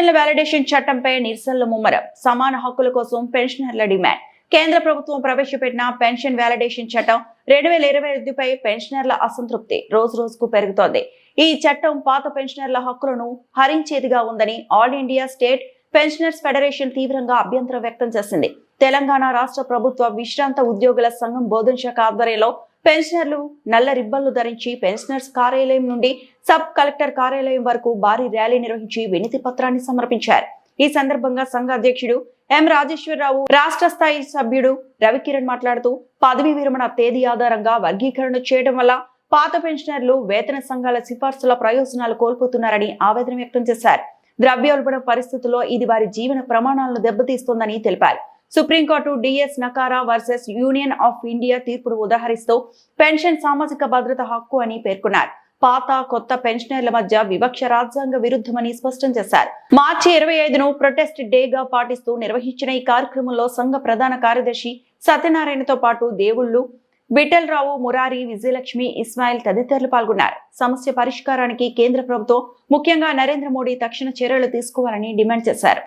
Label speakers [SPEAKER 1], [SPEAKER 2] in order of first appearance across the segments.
[SPEAKER 1] పెన్షన్ల వాలిడేషన్ చట్టంపై నిరసనల ముమ్మరం. సమాన హక్కుల కోసం పెన్షనర్ల డిమాండ్. కేంద్ర ప్రభుత్వం ప్రవేశపెట్టిన పెన్షన్ వాలిడేషన్ చట్టం 2025పై పెన్షనర్ల అసంతృప్తి రోజు రోజుకు పెరుగుతోంది. ఈ చట్టం పాత పెన్షనర్ల హక్కులను హరించేదిగా ఉందని all India state pensioners federation తీవ్రంగా అభ్యంతరం వ్యక్తం చేసింది. తెలంగాణ రాష్ట్ర ప్రభుత్వ విశ్రాంత ఉద్యోగుల సంఘం బోధన శాఖ ఆధ్వర్యంలో పెన్షనర్లు నల్ల రిబ్బన్లు ధరించి పెన్షనర్స్ కార్యాలయం నుండి సబ్ కలెక్టర్ కార్యాలయం వరకు భారీ ర్యాలీ నిర్వహించి వినతి పత్రాన్ని సమర్పించారు. ఈ సందర్భంగా సంఘ అధ్యక్షుడు ఎం రాజేశ్వరరావు, రాష్ట్ర స్థాయి సభ్యుడు రవికిరణ్ మాట్లాడుతూ పదవీ విరమణ తేదీ ఆధారంగా వర్గీకరణ చేయడం వల్ల పాత పెన్షనర్లు వేతన సంఘాల సిఫార్సుల ప్రయోజనాలు కోల్పోతున్నారని ఆవేదన వ్యక్తం చేశారు. ద్రవ్యోల్బణ పరిస్థితుల్లో ఇది వారి జీవన ప్రమాణాలను దెబ్బతీస్తోందని తెలిపారు. Supreme court DS Nakara versus union of India తీర్పును ఉదాహరిస్తూ పెన్షన్ సామాజిక భద్రత హక్కు అని పేర్కొన్నారు. పాత కొత్త పెన్షనర్ల మధ్య వివక్ష రాజ్యాంగ విరుద్ధమని స్పష్టం చేశారు. మార్చి 25ను ప్రొటెస్ట్ డేగా పాటిస్తూ నిర్వహించిన ఈ కార్యక్రమంలో సంఘ ప్రధాన కార్యదర్శి సత్యనారాయణతో పాటు దేవుళ్లు, బిఠల్రావు, మురారి, విజయలక్ష్మి, ఇస్మాయిల్ తదితరులు పాల్గొన్నారు. సమస్య పరిష్కారానికి కేంద్ర ప్రభుత్వం, ముఖ్యంగా నరేంద్ర మోడీ తక్షణ చర్యలు తీసుకోవాలని డిమాండ్ చేశారు.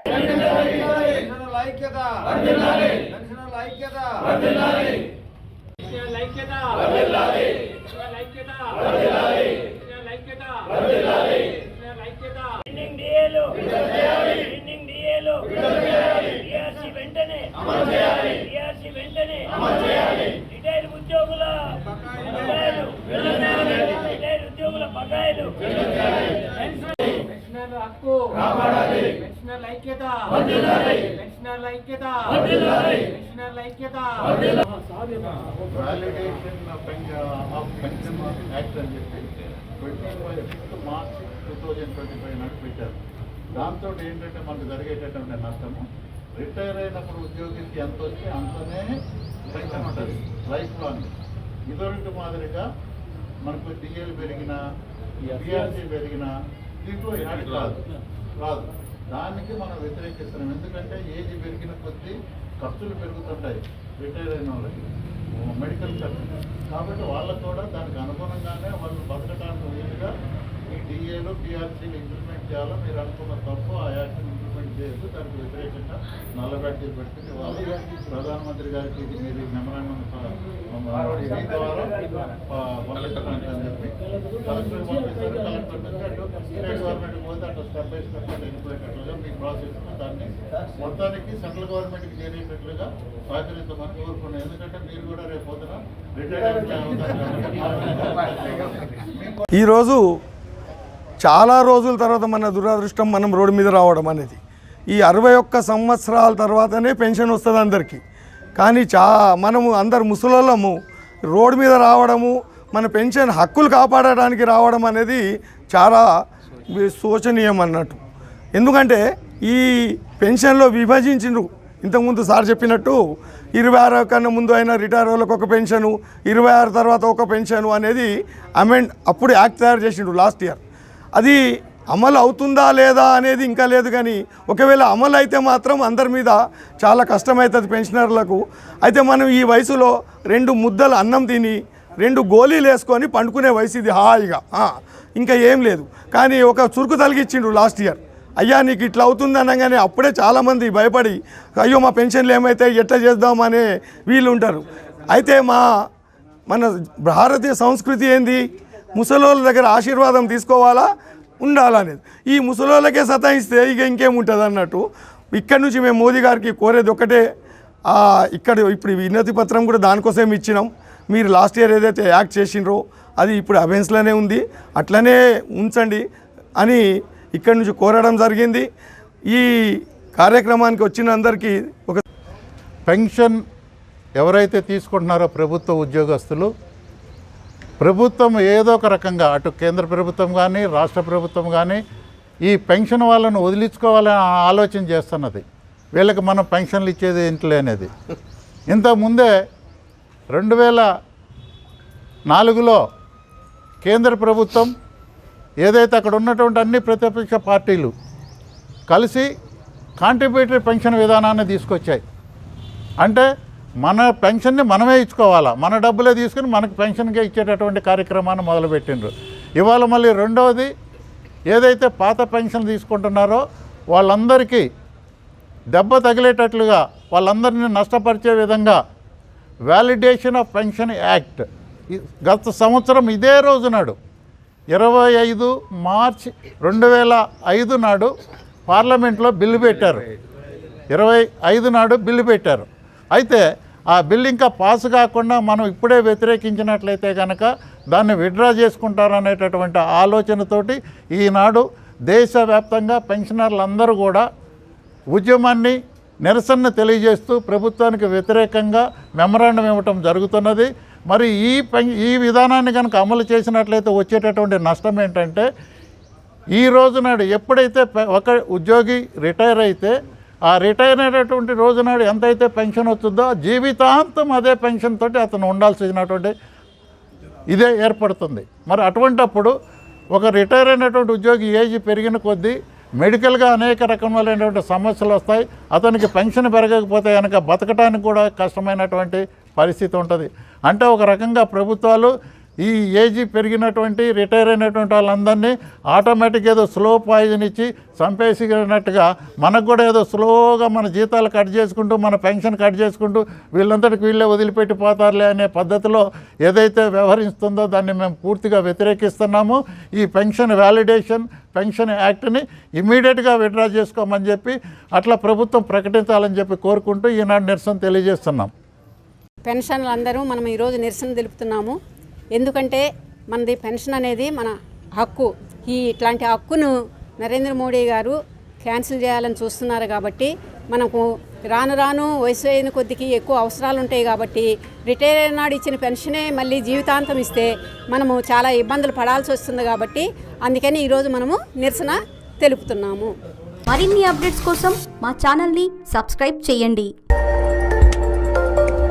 [SPEAKER 2] మార్చ్ 2025 నాడు పెట్టారు. దాంతో ఏంటంటే మనకు జరిగేటటువంటి నష్టము, రిటైర్ అయినప్పుడు ఉద్యోగికి ఎంత వస్తే అంతనే పెన్షన్ ఉంటుంది లైఫ్ లాంగ్. ఇదొరటి మాదిరిగా మనకు డిఎల్ పెరిగినా పిఆర్సీ పెరిగినా దీంట్లో యాడ్ రాదు. దానికి మనం వ్యతిరేకిస్తున్నాం. ఎందుకంటే ఏజ్ పెరిగిన కొద్దీ ఖర్చులు పెరుగుతుంటాయి రిటైర్ అయిన వాళ్ళకి, మెడికల్ ఖర్చులు. కాబట్టి వాళ్ళకు కూడా దానికి అనుగుణంగానే వాళ్ళు బతకడానికి వీలుగా ఈ డిఏలు పిఆర్సీలు ఇంప్లిమెంట్ చేయాలో మీరు అనుకున్న తప్పు ఆ యాక్షన్ ఇంప్లిమెంట్ చేయొద్దు. దానికి వ్యతిరేకంగా నల్ల బ్యాడ్జీలు పెట్టుకుని వాళ్ళు ప్రధానమంత్రి గారికి ఇది మీరు మెమరాండం ద్వారా పంపించడానికి అని చెప్పి కలెక్టర్ పంపిస్తారు. కలెక్టర్ నుంచి అటు స్టేట్ గవర్నమెంట్ పోతే అటు స్టెప్ బై స్టెప్ వెళ్ళిపోయేటట్లుగా మీ ప్రాసెస్ దాన్ని మొత్తానికి సెంట్రల్ గవర్నమెంట్కి చేరేటట్లుగా సహకరించమని కోరుకున్నాం. ఎందుకంటే మీరు కూడా రేపు పొద్దున రిటైర్మెంట్
[SPEAKER 3] ఈరోజు చాలా రోజుల తర్వాత మన దురదృష్టం మనం రోడ్డు మీద రావడం అనేది. ఈ 61 సంవత్సరాల తర్వాతనే పెన్షన్ వస్తుంది అందరికీ. కానీ మనము అందరు ముసలోళ్ళము రోడ్డు మీద రావడము, మన పెన్షన్ హక్కులు కాపాడడానికి రావడం అనేది చాలా శోచనీయం అన్నట్టు. ఎందుకంటే ఈ పెన్షన్లో విభజించిండ్రు. ఇంతకుముందు సార్ చెప్పినట్టు 26 కన్నా ముందు అయినా రిటైర్ వాళ్ళకి ఒక పెన్షను, 26 తర్వాత ఒక పెన్షను అనేది అప్పుడు యాక్ట్ తయారు చేసిండ్రు లాస్ట్ ఇయర్. అది అమలు అవుతుందా లేదా అనేది ఇంకా లేదు. కానీ ఒకవేళ అమలు అయితే మాత్రం అందరి మీద చాలా కష్టమవుతుంది పెన్షనర్లకు. అయితే మనం ఈ వయసులో 2 ముద్దలు అన్నం తిని 2 గోళీలు వేసుకొని పండుకునే వయసు ఇది హాయిగా, ఇంకా ఏం లేదు. కానీ ఒక చురుకు తలిగిచ్చిండ్రు లాస్ట్ ఇయర్. అయ్యా నీకు ఇట్లా అవుతుంది అనగానే అప్పుడే చాలామంది భయపడి అయ్యో మా పెన్షన్లు ఏమైతే ఎట్లా చేద్దామనే వీళ్ళు ఉంటారు. అయితే మన భారతీయ సంస్కృతి ఏంది, ముసలోళ్ళ దగ్గర ఆశీర్వాదం తీసుకోవాలా ఉండాలనేది. ఈ ముసలోళ్ళకే సతాయిస్తే ఇక ఇంకేముంటుంది అన్నట్టు. ఇక్కడి నుంచి మేము మోదీ గారికి కోరేది ఒకటే, ఇప్పుడు వినతి పత్రం కూడా దానికోసం ఇచ్చినాం. మీరు లాస్ట్ ఇయర్ ఏదైతే యాక్ట్ చేసిండ్రో అది ఇప్పుడు అబెన్స్లోనే ఉంది, అట్లనే ఉంచండి అని ఇక్కడి నుంచి కోరడం జరిగింది. ఈ కార్యక్రమానికి వచ్చిన అందరికీ ఒక
[SPEAKER 2] పెన్షన్ ఎవరైతే తీసుకుంటున్నారో ప్రభుత్వ ఉద్యోగస్తులు, ప్రభుత్వం ఏదో ఒక రకంగా అటు కేంద్ర ప్రభుత్వం కానీ రాష్ట్ర ప్రభుత్వం కానీ ఈ పెన్షన్ వాళ్ళను వదిలించుకోవాలని ఆలోచన చేస్తున్నది. వీళ్ళకి మనం పెన్షన్లు ఇచ్చేది ఏంటి అనేది. ఇంతకుముందే 2004లో కేంద్ర ప్రభుత్వం ఏదైతే అక్కడ ఉన్నటువంటి అన్ని ప్రతిపక్ష పార్టీలు కలిసి కాంట్రిబ్యూటరీ పెన్షన్ విధానాన్ని తీసుకొచ్చాయి. అంటే మన పెన్షన్ని మనమే ఇచ్చుకోవాలా, మన డబ్బులే తీసుకుని మనకు పెన్షన్గా ఇచ్చేటటువంటి కార్యక్రమాన్ని మొదలుపెట్టిండ్రు. ఇవాళ మళ్ళీ రెండవది ఏదైతే పాత పెన్షన్ తీసుకుంటున్నారో వాళ్ళందరికీ దెబ్బ తగిలేటట్లుగా వాళ్ళందరినీ నష్టపరిచే విధంగా వ్యాలిడేషన్ ఆఫ్ పెన్షన్ యాక్ట్ గత సంవత్సరం ఇదే రోజు నాడు 25 మార్చి 2005 నాడు పార్లమెంట్లో బిల్లు పెట్టారు. 25 నాడు బిల్లు పెట్టారు. అయితే ఆ బిల్లు ఇంకా పాస్ కాకుండా మనం ఇప్పుడే వ్యతిరేకించినట్లయితే కనుక దాన్ని విత్డ్రా చేసుకుంటారనేటటువంటి ఆలోచనతోటి ఈనాడు దేశవ్యాప్తంగా పెన్షనర్లందరూ కూడా ఉద్యమాన్ని నిరసనను తెలియజేస్తూ ప్రభుత్వానికి వ్యతిరేకంగా మెమరాండం ఇవ్వటం జరుగుతున్నది. మరి ఈ విధానాన్ని కనుక అమలు చేసినట్లయితే వచ్చేటటువంటి నష్టం ఏంటంటే ఈ రోజు నాడు ఎప్పుడైతే ఒక ఉద్యోగి రిటైర్ అయితే ఆ రిటైర్ అయినటువంటి రోజు నాడు ఎంతైతే పెన్షన్ వస్తుందో జీవితాంతం అదే పెన్షన్ తోటి అతను ఉండాల్సినటువంటి ఇదే ఏర్పడుతుంది. మరి అటువంటప్పుడు ఒక రిటైర్ అయినటువంటి ఉద్యోగి ఏజ్ పెరిగిన కొద్దీ మెడికల్గా అనేక రకములైనటువంటి సమస్యలు వస్తాయి. అతనికి పెన్షన్ పెరగకపోతే కనుక బతకడానికి కూడా కష్టమైనటువంటి పరిస్థితి ఉంటుంది. అంటే ఒక రకంగా ప్రభుత్వాలు ఈ ఏజ్ పెరిగినటువంటి రిటైర్ అయినటువంటి వాళ్ళందరినీ ఆటోమేటిక్ ఏదో స్లో పాయిజన్ ఇచ్చి చంపేసినట్టుగా మనకు కూడా ఏదో స్లోగా మన జీతాలు కట్ చేసుకుంటూ మన పెన్షన్ కట్ చేసుకుంటూ వీళ్ళంతటికి వీళ్ళే వదిలిపెట్టి పోతారులే అనే పద్ధతిలో ఏదైతే వ్యవహరిస్తుందో దాన్ని మేము పూర్తిగా వ్యతిరేకిస్తున్నాము. ఈ పెన్షన్ వ్యాలిడేషన్ పెన్షన్ యాక్ట్ని ఇమీడియట్గా విత్డ్రా చేసుకోమని చెప్పి అట్లా ప్రభుత్వం ప్రకటించాలని చెప్పి కోరుకుంటూ ఈనాడు నిరసన తెలియజేస్తున్నాం.
[SPEAKER 4] పెన్షన్లు అందరూ మనం ఈరోజు నిరసన తెలుపుతున్నాము. ఎందుకంటే మనది పెన్షన్ అనేది మన హక్కు. ఇట్లాంటి హక్కును నరేంద్ర మోడీ గారు క్యాన్సిల్ చేయాలని చూస్తున్నారు కాబట్టి మనకు రాను రాను వయసు అయిన కొద్దికి ఎక్కువ అవసరాలు ఉంటాయి కాబట్టి రిటైర్ అయిన నాడు ఇచ్చిన పెన్షనే మళ్ళీ జీవితాంతం ఇస్తే మనము చాలా ఇబ్బందులు పడాల్సి వస్తుంది కాబట్టి అందుకని ఈరోజు మనము నిరసన తెలుపుతున్నాము.
[SPEAKER 5] మరిన్ని అప్డేట్స్ కోసం మా ఛానల్ని సబ్స్క్రైబ్ చేయండి.